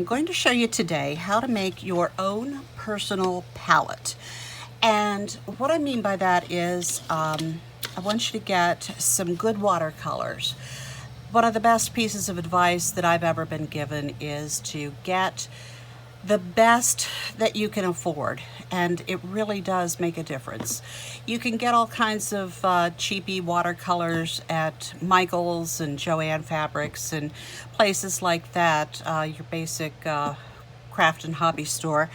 going to show you today how to make your own personal palette. And what I mean by that is I want you to get some good watercolors. One of the best pieces of advice that I've ever been given is to get the best that you can afford, and it really does make a difference. You can get all kinds of cheapy watercolors at Michael's and Joann Fabrics and places like that, your basic craft and hobby store,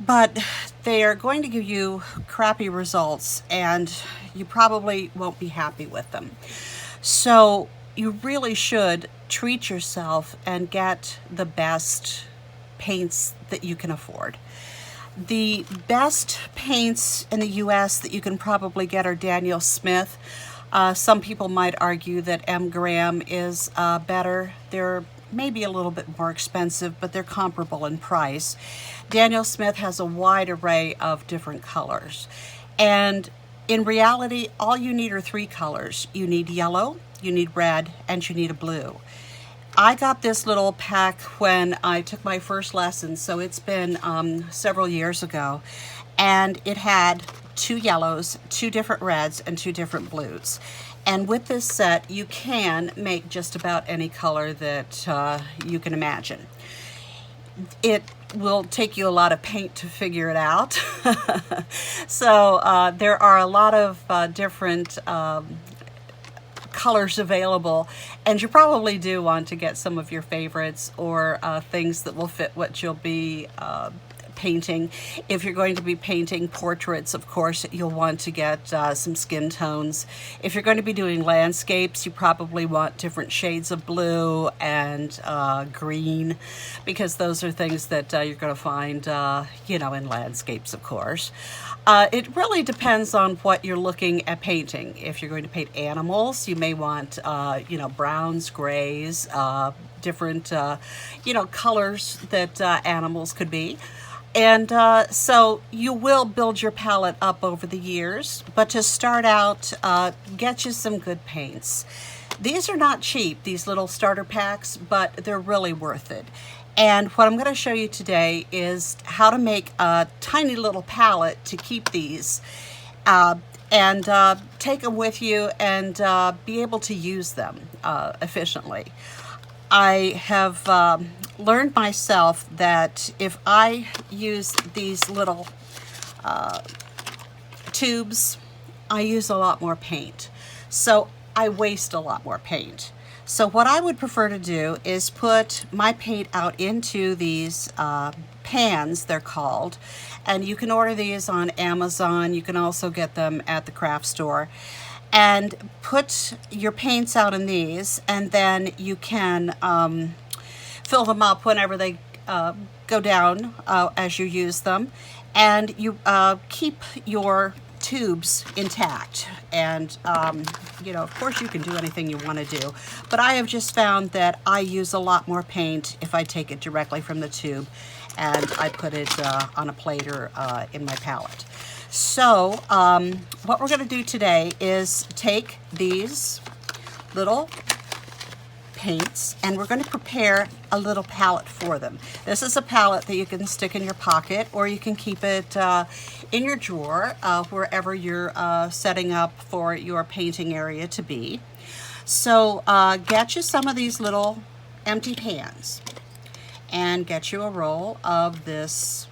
but they are going to give you crappy results and you probably won't be happy with them. So you really should treat yourself and get the best paints that you can afford. The best paints in the US that you can probably get are Daniel Smith. Some people might argue that M. Graham is better. They're maybe a little bit more expensive, but they're comparable in price. Daniel Smith has a wide array of different colors. And in reality, all you need are three colors. You need yellow, you need red, and you need a blue. I got this little pack when I took my first lesson, so it's been several years ago, and it had two yellows, two different reds, and two different blues. And with this set, you can make just about any color that you can imagine. It will take you a lot of paint to figure it out. So there are a lot of different colors available, and you probably do want to get some of your favorites or things that will fit what you'll be painting. If you're going to be painting portraits, of course, you'll want to get some skin tones. If you're going to be doing landscapes, you probably want different shades of blue and green, because those are things that you're going to find, in landscapes, of course. It really depends on what you're looking at painting. If you're going to paint animals, you may want, browns, grays, different, colors that animals could be. And so you will build your palette up over the years, but to start out, get you some good paints. These are not cheap, these little starter packs, but they're really worth it. And what I'm going to show you today is how to make a tiny little palette to keep these and take them with you and be able to use them efficiently. I have learned myself that if I use these little tubes, I use a lot more paint. So I waste a lot more paint. So what I would prefer to do is put my paint out into these pans, they're called, and you can order these on Amazon. You can also get them at the craft store. And put your paints out in these, and then you can fill them up whenever they go down as you use them. And you keep your tubes intact. And, of course you can do anything you want to do. But I have just found that I use a lot more paint if I take it directly from the tube and I put it on a plate or in my palette. So what we're going to do today is take these little paints and we're going to prepare a little palette for them. This is a palette that you can stick in your pocket, or you can keep it in your drawer wherever you're setting up for your painting area to be. So get you some of these little empty pans and get you a roll of this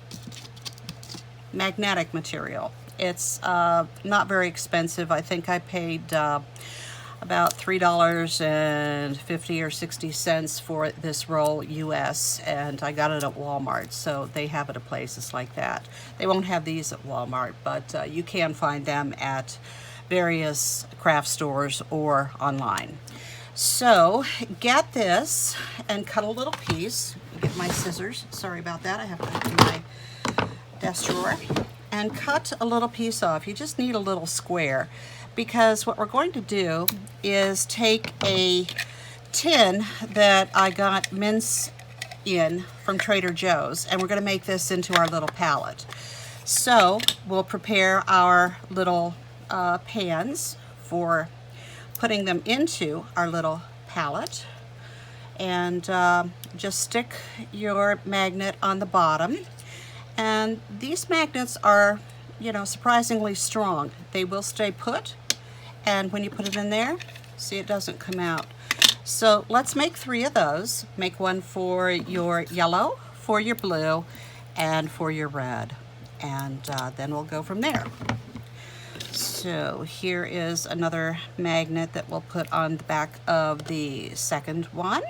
magnetic material. It's not very expensive. I think I paid about $3.50 or 60 for this roll US, and I got it at Walmart, so they have it at places like that. They won't have these at Walmart, but you can find them at various craft stores or online. So get this and cut a little piece. Get my scissors. Sorry about that. I have to open my desk drawer and cut a little piece off. You just need a little square, because what we're going to do is take a tin that I got mince in from Trader Joe's, and we're going to make this into our little palette. So we'll prepare our little pans for putting them into our little palette. and just stick your magnet on the bottom. And these magnets are, you know, surprisingly strong. They will stay put, and when you put it in there, see, it doesn't come out. So let's make 3 of those. Make one for your yellow, for your blue, and for your red. And then we'll go from there. So here is another magnet that we'll put on the back of the second one.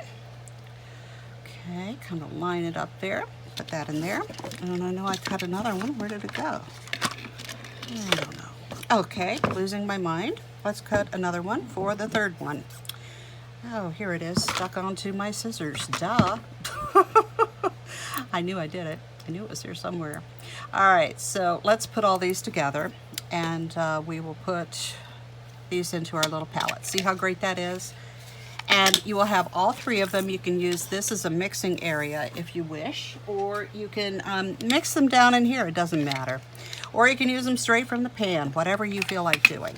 Okay, kind of line it up there. Put that in there. And I know I cut another one. Where did it go? I don't know. Okay, losing my mind. Let's cut another one for the third one. Oh, here it is, stuck onto my scissors. Duh. I knew I did it. I knew it was here somewhere. All right, so let's put all these together, and we will put these into our little palette. See how great that is? And you will have all 3 of them. You can use this as a mixing area if you wish, or you can mix them down in here. It doesn't matter. Or you can use them straight from the pan, whatever you feel like doing.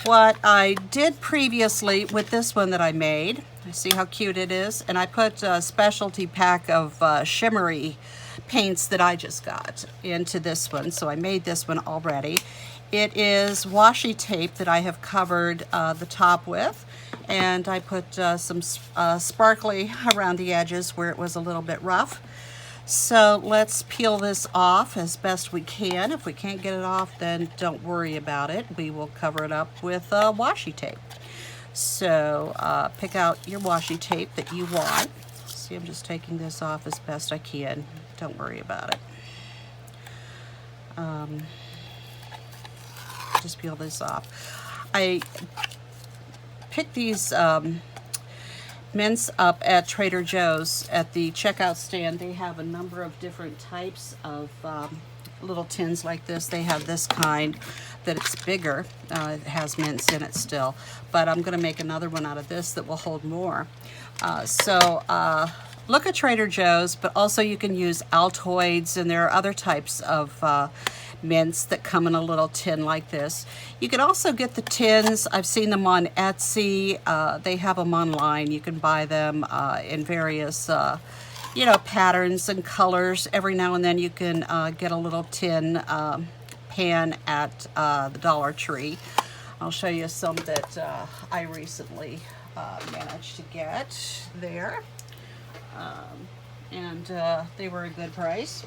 What I did previously with this one that I made, see how cute it is? And I put a specialty pack of shimmery paints that I just got into this one. So I made this one already. It is washi tape that I have covered the top with. And I put some sparkly around the edges where it was a little bit rough. So let's peel this off as best we can. If we can't get it off, then don't worry about it. We will cover it up with washi tape. So pick out your washi tape that you want. See, I'm just taking this off as best I can. Don't worry about it. Just peel this off. I picked these mints up at Trader Joe's at the checkout stand. They have a number of different types of little tins like this. They have this kind that it's bigger. It has mints in it still, but I'm going to make another one out of this that will hold more. Look at Trader Joe's, but also you can use Altoids, and there are other types of mints that come in a little tin like this. You can also get the tins. I've seen them on Etsy. They have them online. You can buy them in various patterns and colors. Every now and then you can get a little tin pan at the Dollar Tree. I'll show you some that I recently managed to get there. They were a good price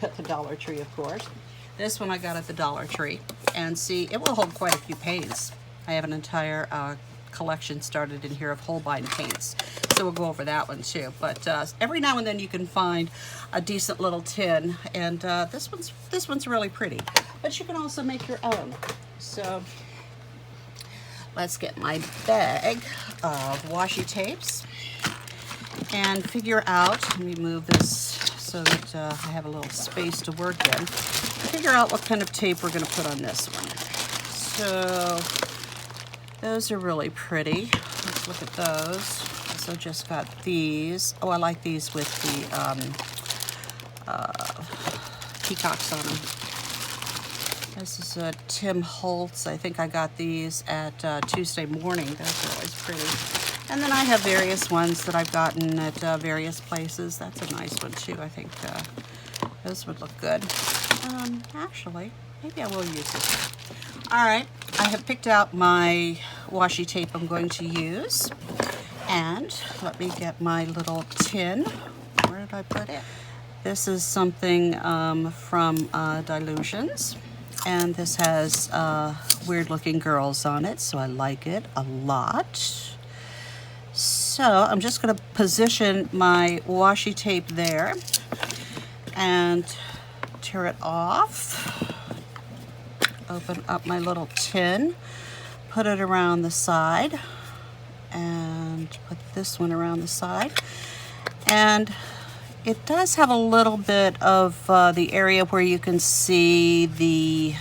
at the Dollar Tree, of course. This one I got at the Dollar Tree, and see, it will hold quite a few paints. I have an entire collection started in here of Holbein paints, so we'll go over that one too. But every now and then you can find a decent little tin, and this one's really pretty. But you can also make your own. So let's get my bag of washi tapes and figure out. Let me move this so that I have a little space to work in. Figure out what kind of tape we're going to put on this one. So those are really pretty. Let's look at those. So just got these. Oh, I like these with the peacocks on them. This is a Tim Holtz. I think I got these at Tuesday Morning. Those are always pretty. And then I have various ones that I've gotten at various places. That's a nice one too. I think those would look good. Actually, maybe I will use this one. All right, I have picked out my washi tape I'm going to use. And let me get my little tin. Where did I put it? This is something from Dilutions. And this has weird looking girls on it, so I like it a lot. So I'm just going to position my washi tape there and tear it off. Open up my little tin, put it around the side, and put this one around the side. And it does have a little bit of the area where you can see the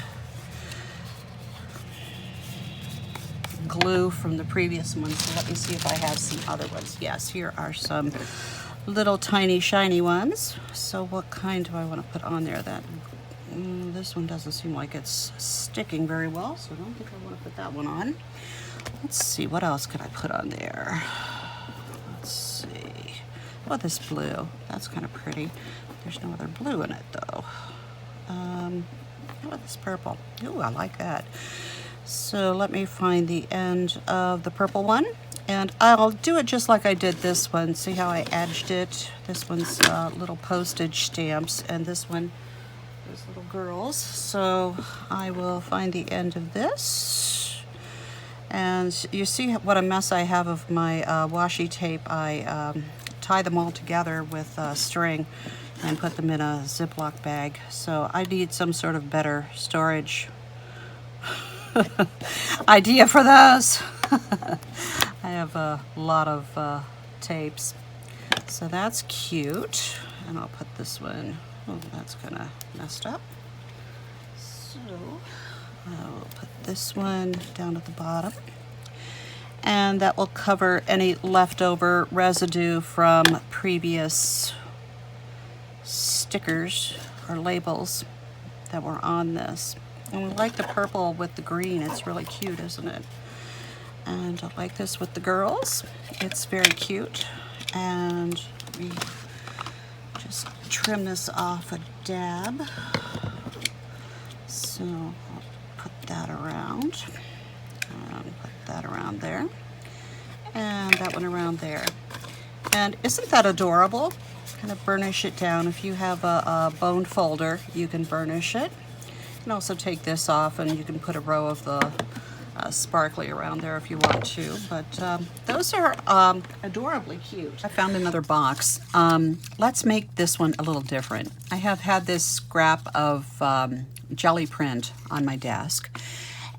glue from the previous one. So let me see if I have some other ones. Yes, here are some little tiny shiny ones. So what kind do I want to put on there? This one doesn't seem like it's sticking very well, so I don't think I want to put that one on. Let's see, what else could I put on there? Let's see. Oh, this blue. That's kind of pretty. There's no other blue in it though. How about this purple? Ooh, I like that. So let me find the end of the purple one. And I'll do it just like I did this one. See how I edged it? This one's little postage stamps, and this one is little girls. So I will find the end of this. And you see what a mess I have of my washi tape. I tie them all together with string and put them in a Ziploc bag. So I need some sort of better storage idea for those. I have a lot of tapes. So that's cute. And I'll put this one, oh, that's kind of messed up. So I'll put this one down at the bottom. And that will cover any leftover residue from previous stickers or labels that were on this. And we like the purple with the green. It's really cute, isn't it? And I like this with the girls. It's very cute. And we just trim this off a dab. So I'll put that around. And put that around there. And that one around there. And isn't that adorable? Kind of burnish it down. If you have a bone folder, you can burnish it. You can also take this off and you can put a row of the sparkly around there if you want to. But those are adorably cute. I found another box. Let's make this one a little different. I have had this scrap of jelly print on my desk.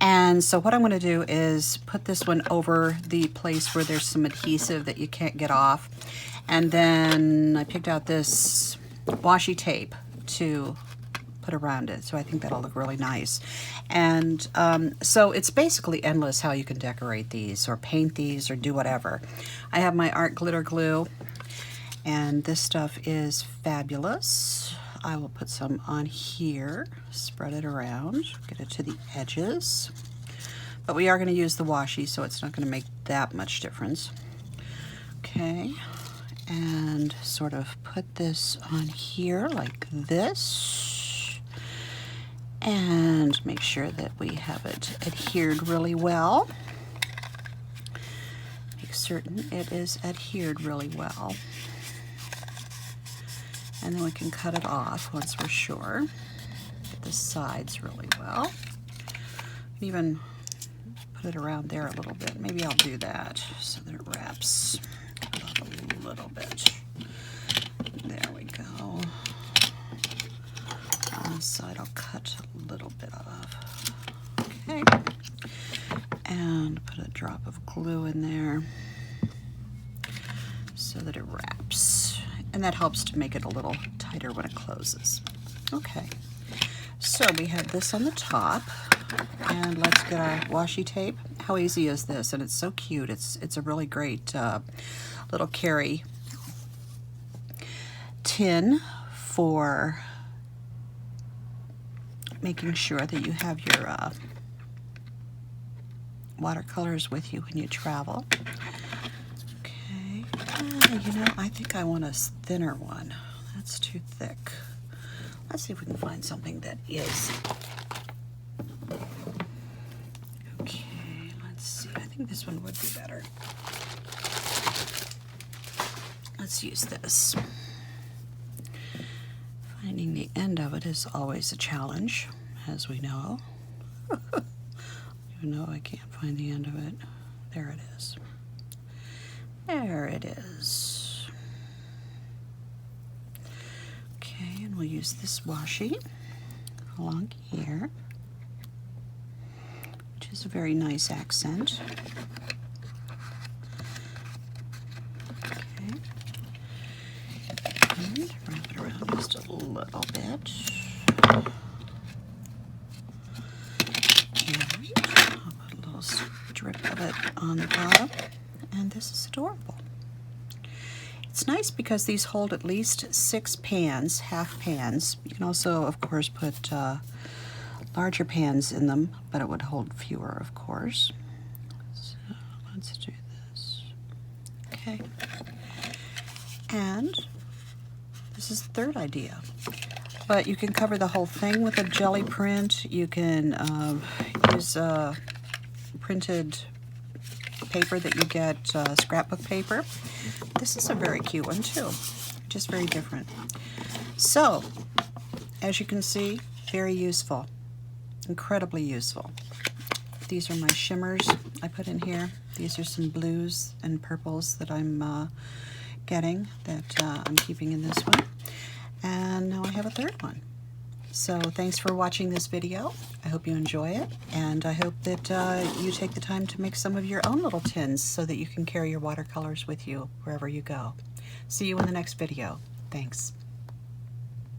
And so what I'm going to do is put this one over the place where there's some adhesive that you can't get off. And then I picked out this washi tape to put around it. So I think that'll look really nice. And so it's basically endless how you can decorate these or paint these or do whatever. I have my art glitter glue, and this stuff is fabulous. I will put some on here, spread it around, get it to the edges. But we are going to use the washi, so it's not going to make that much difference. Okay, and sort of put this on here like this. And make sure that we have it adhered really well. Make certain it is adhered really well. And then we can cut it off once we're sure. Get the sides really well. Even put it around there a little bit. Maybe I'll do that so that it wraps up a little bit. There we go. On this side I'll cut a little bit off. Okay. And put a drop of glue in there so that it wraps. And that helps to make it a little tighter when it closes. Okay, so we have this on the top, and let's get our washi tape. How easy is this? And it's so cute. It's a really great little carry tin for making sure that you have your watercolors with you when you travel. You know, I think I want a thinner one. That's too thick. Let's see if we can find something that is. Okay, let's see. I think this one would be better. Let's use this. Finding the end of it is always a challenge, as we know. Even though I can't find the end of it. There it is. There it is. Okay, and we'll use this washi along here, which is a very nice accent. Okay, and wrap it around just a little bit. And I'll put a little strip of it on the bottom. And this is adorable. It's nice because these hold at least 6 pans, half pans. You can also, of course, put larger pans in them, but it would hold fewer, of course. So let's do this. Okay. And this is the third idea. But you can cover the whole thing with a jelly print. You can use printed paper that you get, scrapbook paper. This is a very cute one too, just very different. So, as you can see, very useful, incredibly useful. These are my shimmers I put in here. These are some blues and purples that I'm getting, that I'm keeping in this one. And now I have a third one. So thanks for watching this video. I hope you enjoy it, and I hope that you take the time to make some of your own little tins so that you can carry your watercolors with you wherever you go. See you in the next video. Thanks.